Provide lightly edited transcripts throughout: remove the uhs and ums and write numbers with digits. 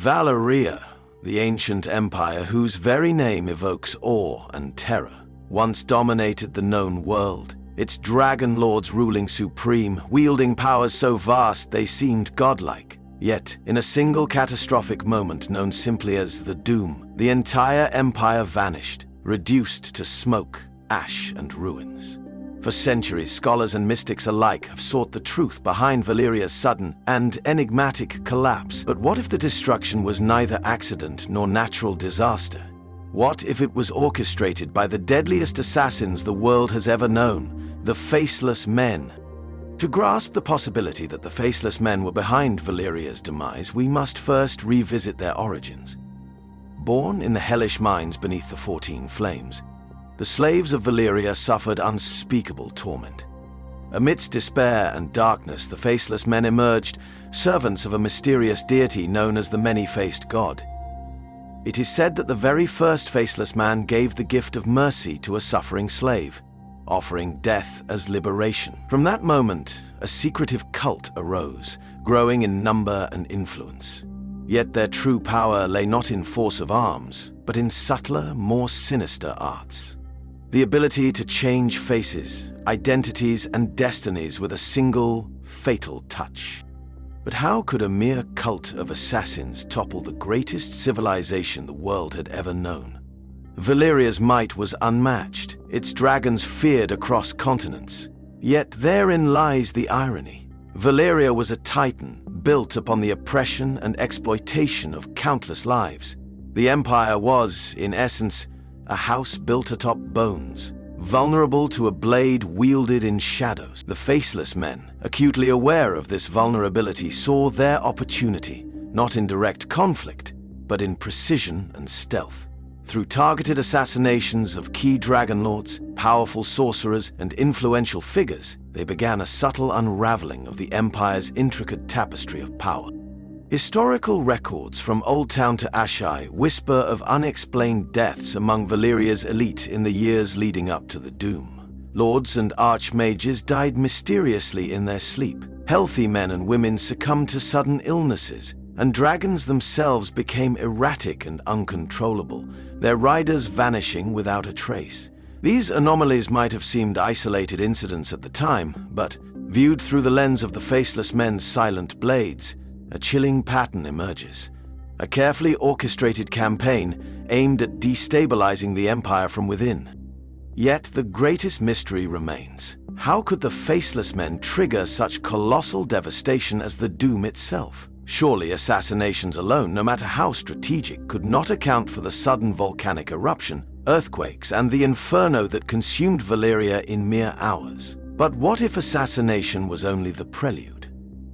Valyria, the ancient empire whose very name evokes awe and terror, once dominated the known world, its dragonlords ruling supreme, wielding powers so vast they seemed godlike. Yet, in a single catastrophic moment known simply as the Doom, the entire empire vanished, reduced to smoke, ash, and ruins. For centuries, scholars and mystics alike have sought the truth behind Valyria's sudden and enigmatic collapse. But what if the destruction was neither accident nor natural disaster? What if it was orchestrated by the deadliest assassins the world has ever known, the Faceless Men? To grasp the possibility that the Faceless Men were behind Valyria's demise, we must first revisit their origins. Born in the hellish mines beneath the 14 Flames, the slaves of Valyria suffered unspeakable torment. Amidst despair and darkness, the Faceless Men emerged, servants of a mysterious deity known as the Many-Faced God. It is said that the very first Faceless Man gave the gift of mercy to a suffering slave, offering death as liberation. From that moment, a secretive cult arose, growing in number and influence. Yet their true power lay not in force of arms, but in subtler, more sinister arts. The ability to change faces, identities, and destinies with a single, fatal touch. But how could a mere cult of assassins topple the greatest civilization the world had ever known? Valyria's might was unmatched, its dragons feared across continents. Yet therein lies the irony. Valyria was a titan, built upon the oppression and exploitation of countless lives. The empire was, in essence, a house built atop bones, vulnerable to a blade wielded in shadows. The Faceless Men, acutely aware of this vulnerability, saw their opportunity, not in direct conflict, but in precision and stealth. Through targeted assassinations of key dragonlords, powerful sorcerers, and influential figures, they began a subtle unraveling of the Empire's intricate tapestry of power. Historical records from Old Town to Ashai whisper of unexplained deaths among Valyria's elite in the years leading up to the Doom. Lords and archmages died mysteriously in their sleep. Healthy men and women succumbed to sudden illnesses, and dragons themselves became erratic and uncontrollable, their riders vanishing without a trace. These anomalies might have seemed isolated incidents at the time, but viewed through the lens of the Faceless Men's silent blades, a chilling pattern emerges. A carefully orchestrated campaign aimed at destabilizing the Empire from within. Yet the greatest mystery remains. How could the Faceless Men trigger such colossal devastation as the Doom itself? Surely assassinations alone, no matter how strategic, could not account for the sudden volcanic eruption, earthquakes, and the inferno that consumed Valyria in mere hours. But what if assassination was only the prelude?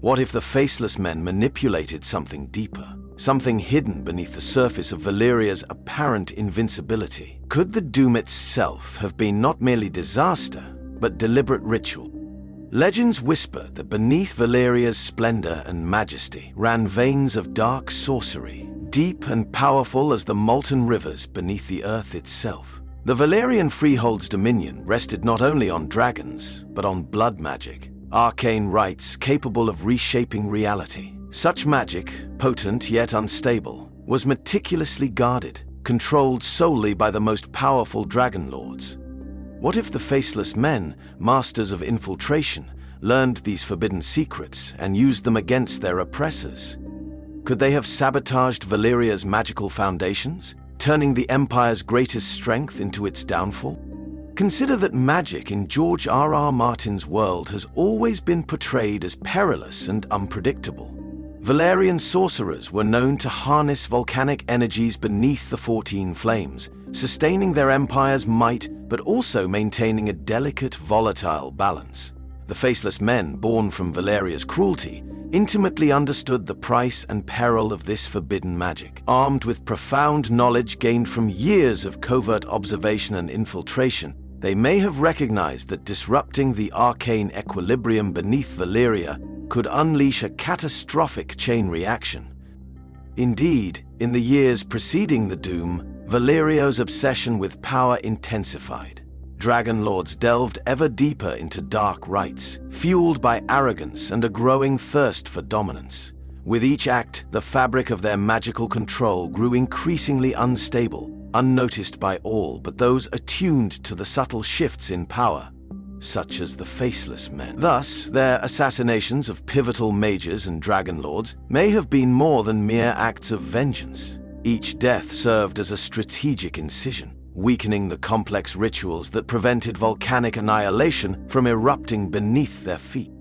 What if the Faceless Men manipulated something deeper, something hidden beneath the surface of Valyria's apparent invincibility? Could the Doom itself have been not merely disaster, but deliberate ritual? Legends whisper that beneath Valyria's splendor and majesty ran veins of dark sorcery, deep and powerful as the molten rivers beneath the earth itself. The Valyrian freehold's dominion rested not only on dragons, but on blood magic. Arcane rites capable of reshaping reality. Such magic, potent yet unstable, was meticulously guarded, controlled solely by the most powerful dragonlords. What if the Faceless Men, masters of infiltration, learned these forbidden secrets and used them against their oppressors? Could they have sabotaged Valyria's magical foundations, turning the Empire's greatest strength into its downfall? Consider that magic in George R.R. Martin's world has always been portrayed as perilous and unpredictable. Valyrian sorcerers were known to harness volcanic energies beneath the 14 Flames, sustaining their empire's might but also maintaining a delicate, volatile balance. The Faceless Men, born from Valyria's cruelty, intimately understood the price and peril of this forbidden magic. Armed with profound knowledge gained from years of covert observation and infiltration, they may have recognized that disrupting the arcane equilibrium beneath Valyria could unleash a catastrophic chain reaction. Indeed, in the years preceding the Doom, Valyria's obsession with power intensified. Dragonlords delved ever deeper into dark rites, fueled by arrogance and a growing thirst for dominance. With each act, the fabric of their magical control grew increasingly unstable, unnoticed by all but those attuned to the subtle shifts in power, such as the Faceless Men. Thus, their assassinations of pivotal mages and dragonlords may have been more than mere acts of vengeance. Each death served as a strategic incision, weakening the complex rituals that prevented volcanic annihilation from erupting beneath their feet.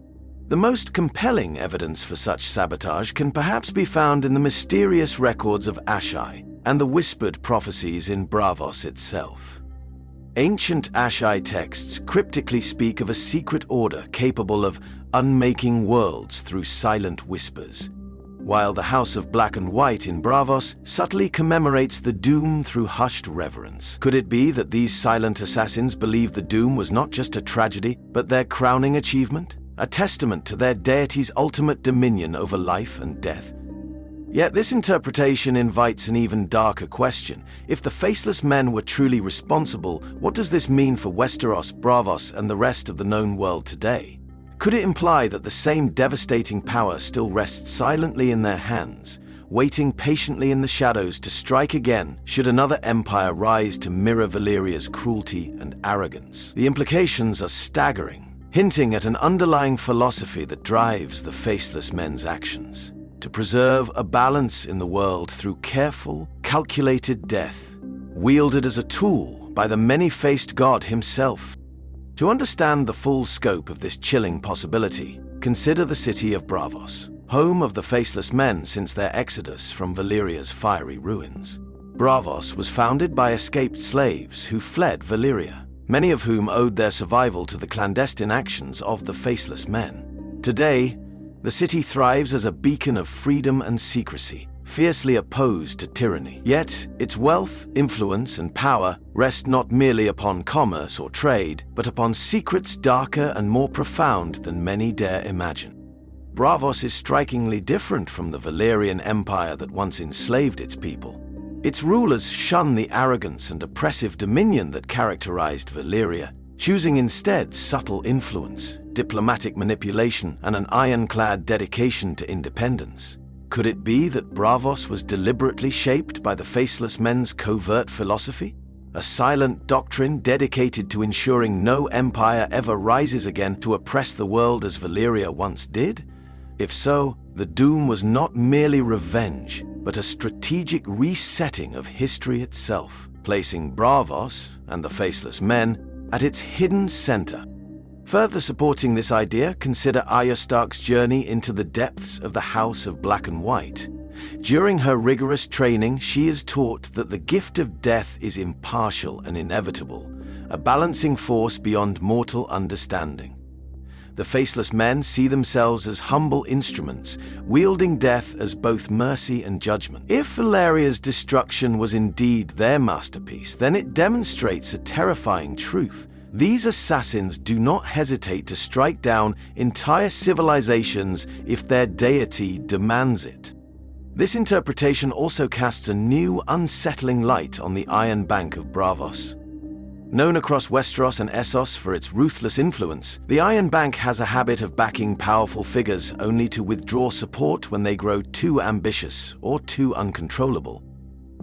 The most compelling evidence for such sabotage can perhaps be found in the mysterious records of Ashai and the whispered prophecies in Braavos itself. Ancient Ashai texts cryptically speak of a secret order capable of unmaking worlds through silent whispers, while the House of Black and White in Braavos subtly commemorates the Doom through hushed reverence. Could it be that these silent assassins believed the Doom was not just a tragedy, but their crowning achievement? A testament to their deity's ultimate dominion over life and death? Yet this interpretation invites an even darker question. If the Faceless Men were truly responsible, what does this mean for Westeros, Braavos, and the rest of the known world today? Could it imply that the same devastating power still rests silently in their hands, waiting patiently in the shadows to strike again should another empire rise to mirror Valyria's cruelty and arrogance? The implications are staggering, hinting at an underlying philosophy that drives the Faceless Men's actions: to preserve a balance in the world through careful, calculated death, wielded as a tool by the many-faced god himself. To understand the full scope of this chilling possibility, consider the city of Braavos, home of the Faceless Men since their exodus from Valyria's fiery ruins. Braavos was founded by escaped slaves who fled Valyria, many of whom owed their survival to the clandestine actions of the Faceless Men. Today, the city thrives as a beacon of freedom and secrecy, fiercely opposed to tyranny. Yet, its wealth, influence, and power rest not merely upon commerce or trade, but upon secrets darker and more profound than many dare imagine. Braavos is strikingly different from the Valyrian Empire that once enslaved its people. Its rulers shun the arrogance and oppressive dominion that characterized Valyria, choosing instead subtle influence, diplomatic manipulation, and an ironclad dedication to independence. Could it be that Braavos was deliberately shaped by the Faceless Men's covert philosophy? A silent doctrine dedicated to ensuring no empire ever rises again to oppress the world as Valyria once did? If so, the Doom was not merely revenge, but a strategic resetting of history itself, placing Braavos and the Faceless Men at its hidden center. Further supporting this idea, consider Arya Stark's journey into the depths of the House of Black and White. During her rigorous training, she is taught that the gift of death is impartial and inevitable, a balancing force beyond mortal understanding. The Faceless Men see themselves as humble instruments, wielding death as both mercy and judgment. If Valyria's destruction was indeed their masterpiece, then it demonstrates a terrifying truth. These assassins do not hesitate to strike down entire civilizations if their deity demands it. This interpretation also casts a new, unsettling light on the Iron Bank of Braavos. Known across Westeros and Essos for its ruthless influence, the Iron Bank has a habit of backing powerful figures only to withdraw support when they grow too ambitious or too uncontrollable.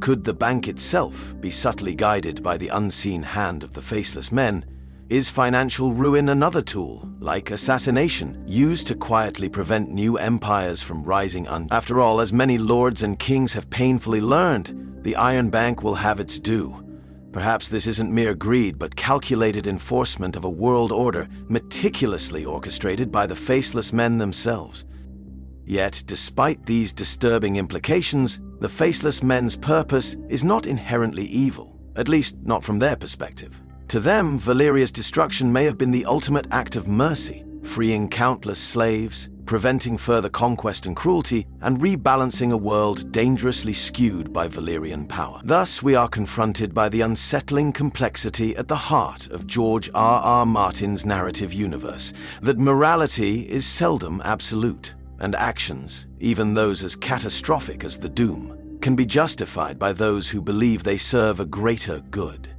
Could the bank itself be subtly guided by the unseen hand of the Faceless Men? Is financial ruin another tool, like assassination, used to quietly prevent new empires from rising? After all, as many lords and kings have painfully learned, the Iron Bank will have its due. Perhaps this isn't mere greed, but calculated enforcement of a world order meticulously orchestrated by the Faceless Men themselves. Yet, despite these disturbing implications, the Faceless Men's purpose is not inherently evil, at least not from their perspective. To them, Valyria's destruction may have been the ultimate act of mercy, freeing countless slaves, preventing further conquest and cruelty, and rebalancing a world dangerously skewed by Valyrian power. Thus, we are confronted by the unsettling complexity at the heart of George R.R. Martin's narrative universe, that morality is seldom absolute, and actions, even those as catastrophic as the Doom, can be justified by those who believe they serve a greater good.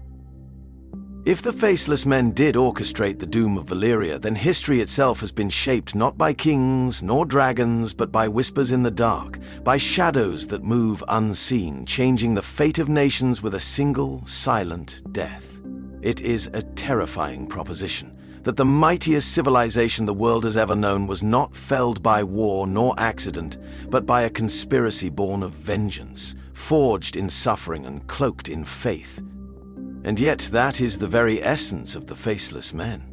If the Faceless Men did orchestrate the Doom of Valyria, then history itself has been shaped not by kings nor dragons, but by whispers in the dark, by shadows that move unseen, changing the fate of nations with a single, silent death. It is a terrifying proposition that the mightiest civilization the world has ever known was not felled by war nor accident, but by a conspiracy born of vengeance, forged in suffering and cloaked in faith. And yet that is the very essence of the Faceless Men.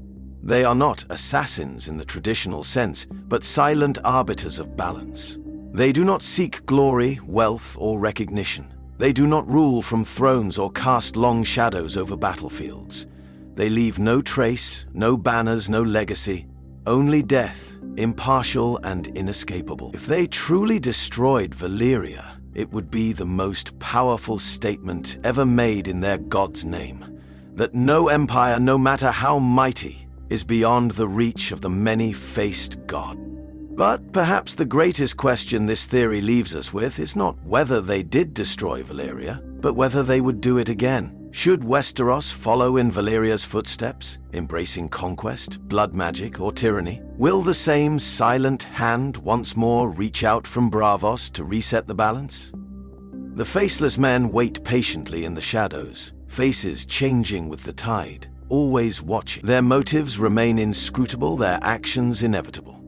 They are not assassins in the traditional sense, but silent arbiters of balance. They do not seek glory, wealth, or recognition. They do not rule from thrones or cast long shadows over battlefields. They leave no trace, no banners, no legacy, only death, impartial and inescapable. If they truly destroyed Valyria, it would be the most powerful statement ever made in their god's name, that no empire, no matter how mighty, is beyond the reach of the many-faced god. But perhaps the greatest question this theory leaves us with is not whether they did destroy Valyria, but whether they would do it again. Should Westeros follow in Valyria's footsteps, embracing conquest, blood magic, or tyranny? Will the same silent hand once more reach out from Braavos to reset the balance? The Faceless Men wait patiently in the shadows, faces changing with the tide, always watching. Their motives remain inscrutable, their actions inevitable.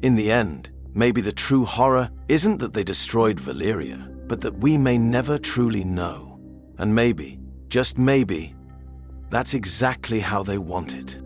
In the end, maybe the true horror isn't that they destroyed Valyria, but that we may never truly know. And maybe, just maybe, that's exactly how they want it.